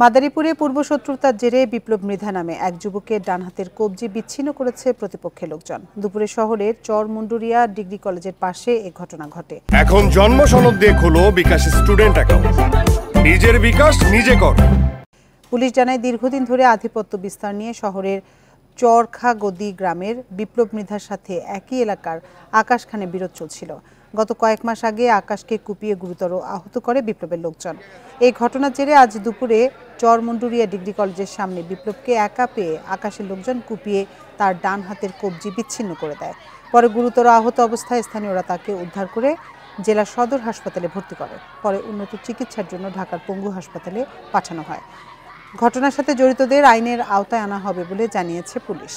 মাদারীপুরে পূর্বশত্রুতার জেরে বিপ্লব মৃধা নামে এক যুবকের ডান হাতের কবজি বিচ্ছিন্ন করেছে প্রতিপক্ষের লোকজন। দুপুরে শহরের চরমুন্ডুরিয়া ডিগ্রি কলেজের পাশে এ ঘটনা ঘটে। এখন জন্ম সনদ দিয়ে খোলো বিকাশ স্টুডেন্ট অ্যাকাউন্ট, নিজের বিকাশ নিজে কর। পুলিশ জানায়, দীর্ঘদিন ধরে আধিপত্য বিস্তার নিয়ে শহরের চরখাগদি গ্রামের বিপ্লব মৃধার সাথে একই এলাকার আকাশ খানে বিরোধ চলছিল। গত কয়েক মাস আগে আকাশকে কুপিয়ে গুরুতর আহত করে বিপ্লবের লোকজন। এই ঘটনার জেরে আজ দুপুরে চরমুন্ডুরিয়া ডিগ্রি কলেজের সামনে বিপ্লবকে একা পেয়ে আকাশের লোকজন কুপিয়ে তার ডান হাতের কবজি বিচ্ছিন্ন করে দেয়। পরে গুরুতর আহত অবস্থায় স্থানীয়রা তাকে উদ্ধার করে জেলা সদর হাসপাতালে ভর্তি করে। পরে উন্নত চিকিৎসার জন্য ঢাকার পঙ্গু হাসপাতালে পাঠানো হয়। ঘটনার সাথে জড়িতদের আইনের আওতায় আনা হবে বলে জানিয়েছে পুলিশ।